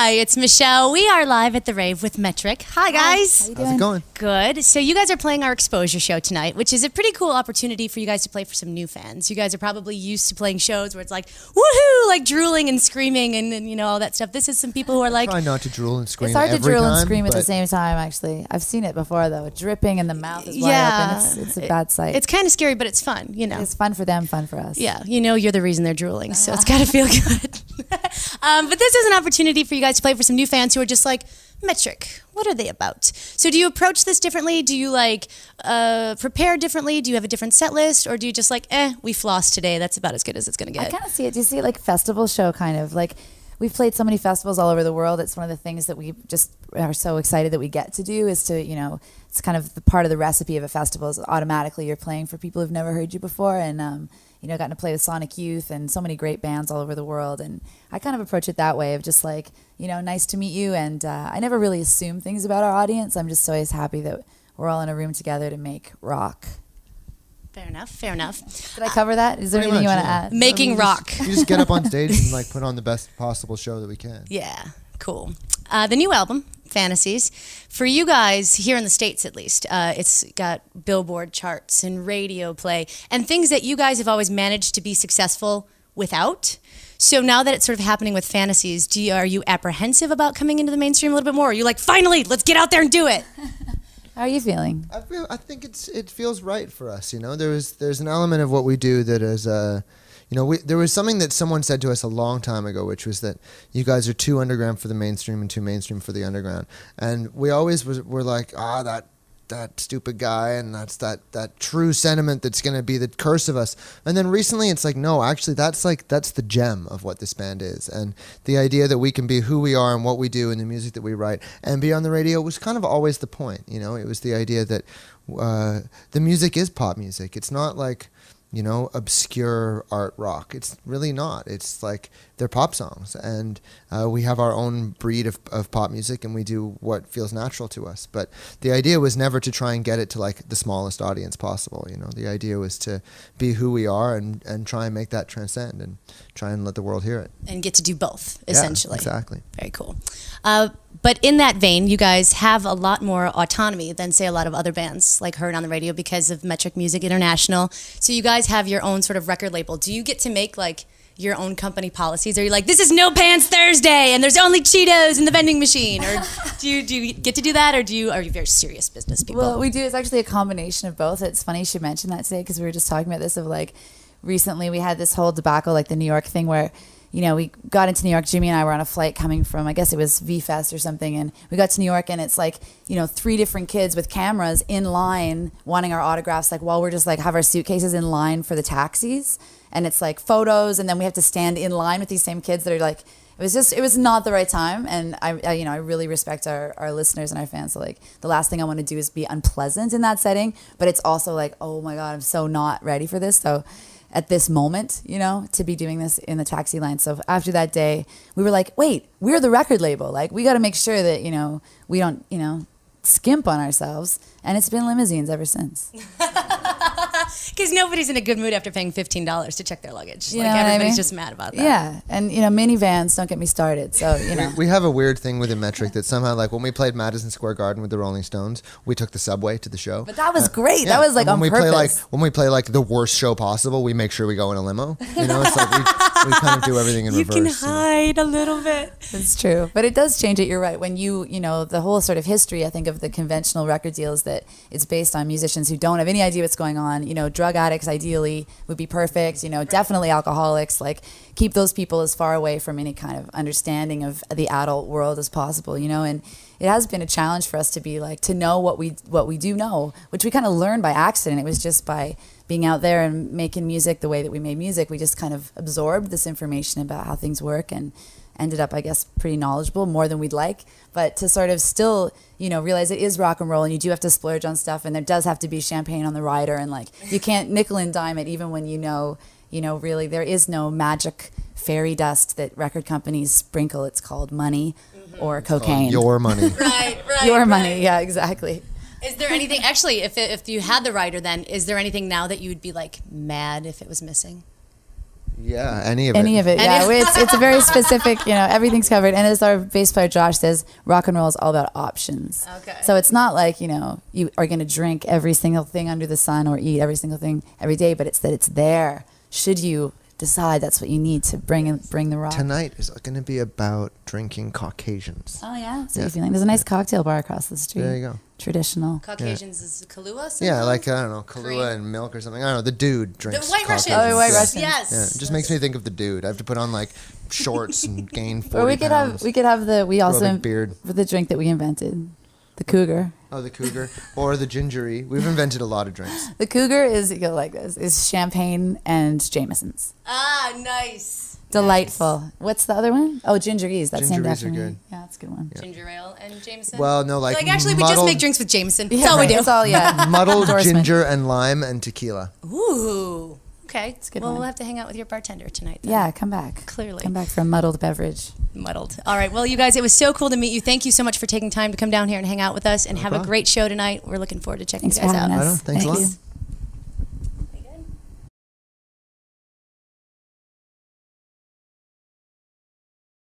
Hi, it's Michelle. We are live at the Rave with Metric. Hi, guys. How you doing? How's it going? Good. So you guys are playing our exposure show tonight, which is a pretty cool opportunity for you guys to play for some new fans. You guys are probably used to playing shows where it's like, woohoo, like drooling and screaming and you know, all that stuff. This is some people who are like... Try not to drool and scream It's hard to every drool time, and scream at the same time, actually. I've seen it before, though. Dripping and the mouth is wide open. It's a bad sight. It's kind of scary, but it's fun, you know. It's fun for them, fun for us. Yeah, you know you're the reason they're drooling, so it's got to feel good. But this is an opportunity for you guys to play for some new fans who are just like, Metric, what are they about? So do you approach this differently? Do you like prepare differently? Do you have a different set list? Or do you just like, we flossed today, that's about as good as it's going to get? I kind of see it. Do you see it like festival show kind of? Like, we've played so many festivals all over the world. It's one of the things that we just are so excited that we get to do is to, you know, it's kind of the part of the recipe of a festival is automatically you're playing for people who've never heard you before. And, you know, gotten to play with Sonic Youth and so many great bands all over the world. And I kind of approach it that way of just like, you know, nice to meet you. And I never really assume things about our audience. I'm just always happy that we're all in a room together to make rock. Fair enough, fair enough. Did I cover that? Is there anything you want to add? Making rock. You just get up on stage and like put on the best possible show that we can. Yeah, cool. The new album, Fantasies, for you guys here in the States at least, it's got Billboard charts and radio play and things that you guys have always managed to be successful without. So now that it's sort of happening with Fantasies, are you apprehensive about coming into the mainstream a little bit more? Are you like, finally, let's get out there and do it? How are you feeling? I think it feels right for us. You know, there's an element of what we do that is you know, there was something that someone said to us a long time ago, which was that you guys are too underground for the mainstream and too mainstream for the underground. And we always were like, that stupid guy, and that's that true sentiment that's going to be the curse of us. And then recently it's like, no, actually that's the gem of what this band is. And the idea that we can be who we are and what we do and the music that we write and be on the radio was kind of always the point. You know, it was the idea that the music is pop music. It's not like, you know, obscure art rock. It's really not. It's like they're pop songs, and we have our own breed of pop music, and we do what feels natural to us. But the idea was never to try and get it to like the smallest audience possible. You know, the idea was to be who we are and try and make that transcend and try and let the world hear it. And get to do both, essentially. Yeah, exactly. Very cool. But in that vein, you guys have a lot more autonomy than, say, a lot of other bands like heard on the radio because of Metric Music International. So you guys have your own sort of record label. Do you get to make like your own company policies? Are you like, this is No Pants Thursday and there's only Cheetos in the vending machine? Or do you get to do that, or are you very serious business people? Well, we do. It's actually a combination of both. It's funny you should mention that today because we were just talking about this of like recently we had this whole debacle, like the New York thing where, you know, we got into New York. Jimmy and I were on a flight coming from, I guess it was V-Fest or something, and we got to New York, and it's like, you know, 3 different kids with cameras in line wanting our autographs, like while we're just like have our suitcases in line for the taxis, and it's like photos, and then we have to stand in line with these same kids that are like, it was not the right time, and I you know, I really respect our listeners and our fans. So like, the last thing I want to do is be unpleasant in that setting, but it's also like, oh my God, I'm so not ready for this. So at this moment, you know, to be doing this in the taxi line. So after that day, we were like, wait, we're the record label. Like, we got to make sure that, you know, we don't, you know, skimp on ourselves. And it's been limousines ever since. Because nobody's in a good mood after paying $15 to check their luggage. You like, know what everybody's I mean? just mad about that. Yeah. And, you know, minivans, don't get me started. So, you know. We have a weird thing with the Metric that somehow, like when we played Madison Square Garden with the Rolling Stones, we took the subway to the show. But that was great. Yeah. That was like and on when purpose. When we play like the worst show possible, we make sure we go in a limo. You know, it's like we kind of do everything in reverse. You can hide a little bit. It's true. But it does change it. You're right. When you know, the whole sort of history, I think, of the conventional record deal is that it's based on musicians who don't have any idea what's going on. You know, drug addicts ideally would be perfect. You know, definitely alcoholics. Like, keep those people as far away from any kind of understanding of the adult world as possible. You know, and it has been a challenge for us to be like, to know what we do know, which we kind of learned by accident. It was just by being out there and making music the way that we made music. We just kind of absorbed this information about how things work and ended up, I guess, pretty knowledgeable, more than we'd like. But to sort of still, you know, realize it is rock and roll, and you do have to splurge on stuff, and there does have to be champagne on the rider, and like, you can't nickel and dime it, even when you know, really there is no magic fairy dust that record companies sprinkle. It's called money or cocaine. Your money. Right. Your money, yeah, exactly. Is there anything, actually, if you had the rider then, is there anything now that you would be like mad if it was missing? Yeah, any of it. Yeah, it's a very specific. Everything's covered. And as our bass player Josh says, rock and roll is all about options. Okay. So it's not like you are going to drink every single thing under the sun or eat every single thing every day, but it's that it's there. Should you decide that's what you need to bring the rock. Tonight is going to be about drinking Caucasians. Oh yeah, so you're feeling. There's a nice cocktail bar across the street. There you go. Traditional. Caucasians is Kahlua? Yeah, like, I don't know, Kahlua and milk or something. I don't know, the dude drinks The White Caucasians. Russians. Oh, White Russians. Yes. Yeah, it just makes me think of the dude. I have to put on like shorts and gain 40 Or we could pounds. we also Grow a big beard. for the drink that we invented, the Cougar. Oh, the Cougar or the Gingery. We've invented a lot of drinks. The Cougar is is champagne and Jameson's. Ah, nice. Delightful. What's the other one? Oh, Gingeries. That's named Gingeries after are me. good. Yeah, that's a good one. Ginger ale and Jameson. Well, no, like actually, we just muddled- make drinks with Jameson. Yeah, That's all we do. It's all Muddled Endorsement. ginger and lime and tequila. Ooh. Okay. It's a good well, one. we'll have to hang out with your bartender tonight. Then. Yeah, come back. Clearly. Come back for a muddled beverage. Muddled. All right. Well, you guys, it was so cool to meet you. Thank you so much for taking time to come down here and hang out with us and have a problem. great show tonight. We're looking forward to checking Thanks you guys for having out. us. Right on. Thanks a lot. You.